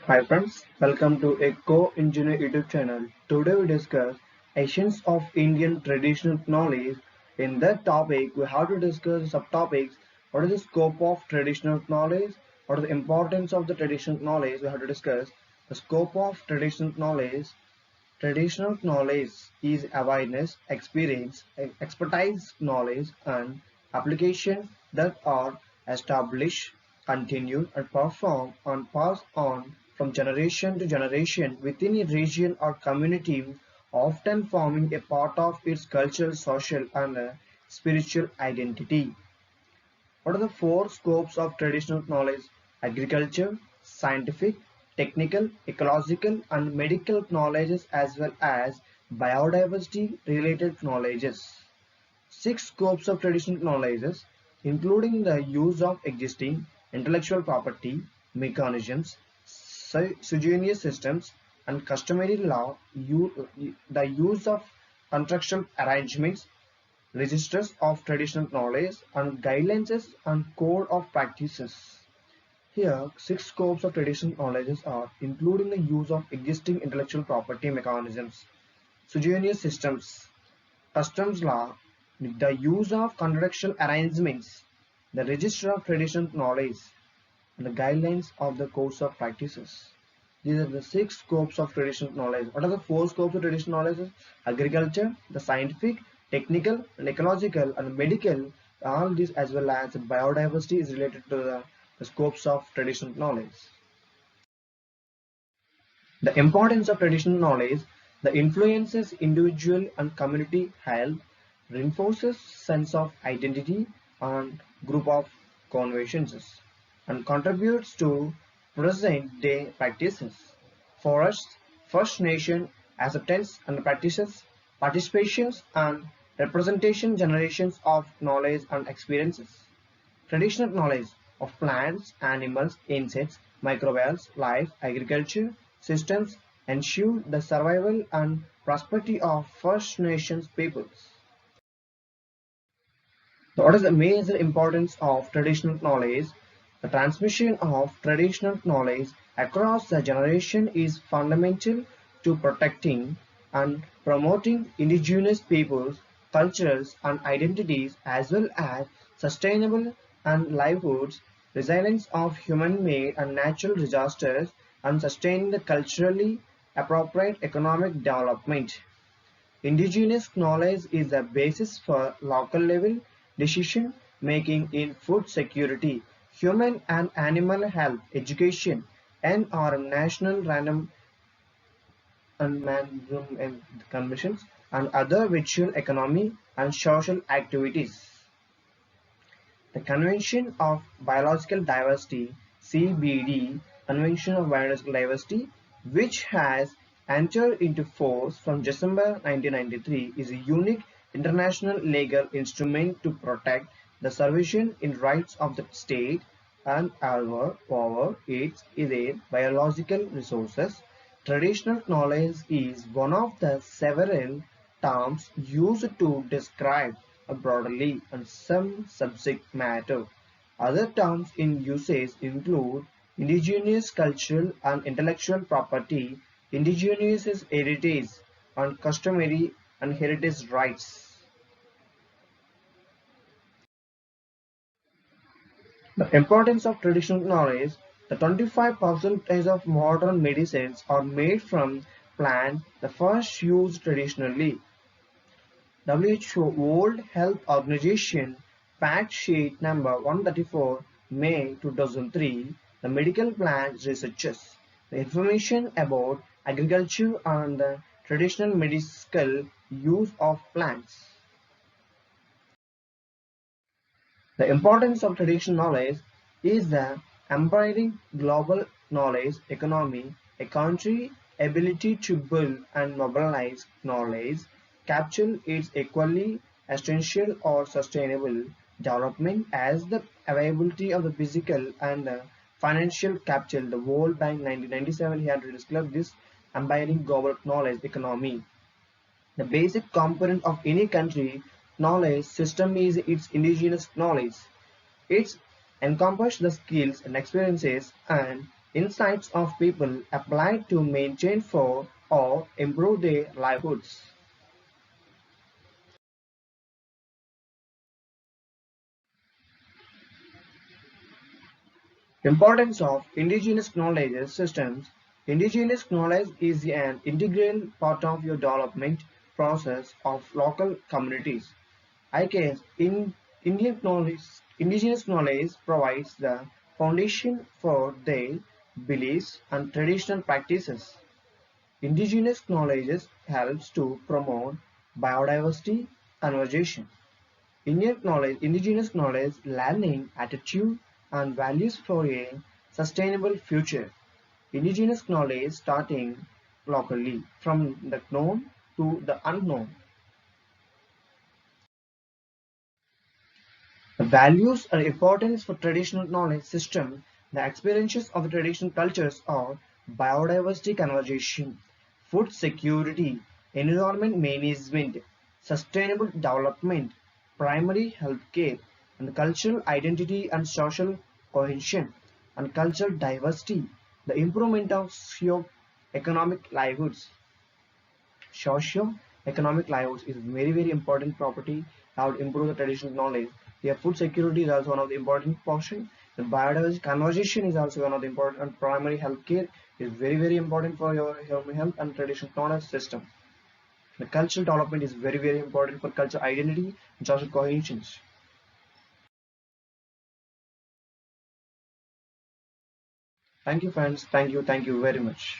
Hi friends, welcome to Eco Engineer YouTube channel. Today we discuss essence of Indian traditional knowledge. In that topic, we have to discuss subtopics. What is the scope of traditional knowledge? What is the importance of the traditional knowledge? We have to discuss the scope of traditional knowledge. Traditional knowledge is awareness, experience, expertise, knowledge, and application that are established, continued, and performed and passed on from generation to generation within a region or community, often forming a part of its cultural, social, and spiritual identity. What are the four scopes of traditional knowledge? Agriculture, scientific, technical, ecological, and medical knowledges as well as biodiversity related knowledges. Six scopes of traditional knowledges, including the use of existing intellectual property, mechanisms, suggestive systems, and customary law, the use of contractual arrangements, registers of traditional knowledge, and guidelines and code of practices. Here, six scopes of traditional knowledge are including the use of existing intellectual property mechanisms, suggestive systems, customs law, the use of contractual arrangements, the register of traditional knowledge, and the guidelines of the codes of practices. These are the six scopes of traditional knowledge. What are the four scopes of traditional knowledge? Agriculture, the scientific, technical, and ecological, and medical. All these as well as biodiversity is related to the scopes of traditional knowledge. The importance of traditional knowledge, the influences individual and community health, reinforces sense of identity and group of conventions, and contributes to present day practices. Forests, First Nation acceptance and practices, participations and representation generations of knowledge and experiences. Traditional knowledge of plants, animals, insects, microbials, life, agriculture, systems ensure the survival and prosperity of First Nations peoples. So what is the major importance of traditional knowledge? The transmission of traditional knowledge across the generation is fundamental to protecting and promoting indigenous peoples, cultures and identities as well as sustainable and livelihoods, resilience of human-made and natural disasters, and sustaining the culturally appropriate economic development. Indigenous knowledge is the basis for local level decision making in food security, human and animal health, education, and our national random and management and conventions and other virtual economy and social activities. The Convention of Biological Diversity (CBD) Convention of Biological Diversity, which has entered into force from December 1993, is a unique international legal instrument to protect the sovereign rights of the state and over its biological resources. Traditional knowledge is one of the several terms used to describe broadly and some subject matter. Other terms in usage include indigenous cultural and intellectual property, indigenous heritage, and customary and heritage rights. The importance of traditional knowledge, the 25% of modern medicines are made from plants the first used traditionally. WHO World Health Organization Fact Sheet number 134, May 2003, the medical plant researches. The information about agriculture and the traditional medical use of plants. The importance of traditional knowledge is the empowering global knowledge economy, a country's ability to build and mobilize knowledge, capture its equally essential or sustainable development as the availability of the physical and the financial capital. The World Bank 1997 had described this empowering global knowledge economy. The basic component of any country knowledge system is its indigenous knowledge. It encompasses the skills and experiences and insights of people applied to maintain for or improve their livelihoods. Importance of indigenous knowledge systems. Indigenous knowledge is an integral part of your development process of local communities. I guess in Indian knowledge, indigenous knowledge provides the foundation for their beliefs and traditional practices. Indigenous knowledge helps to promote biodiversity conservation. Indigenous knowledge, learning, attitude, and values for a sustainable future. Indigenous knowledge starting locally from the known to the unknown. The values and importance for traditional knowledge system, the experiences of the traditional cultures are biodiversity conservation, food security, environment management, sustainable development, primary health care, and cultural identity and social cohesion, and cultural diversity, the improvement of socio-economic livelihoods. Socio-economic livelihoods is very important property that would improve the traditional knowledge. Yeah, food security is also one of the important portion. The biodiversity conservation is also one of the important, and primary health care is very important for your human health and traditional knowledge system. The cultural development is very important for cultural identity and social cohesion. Thank you friends. Thank you very much.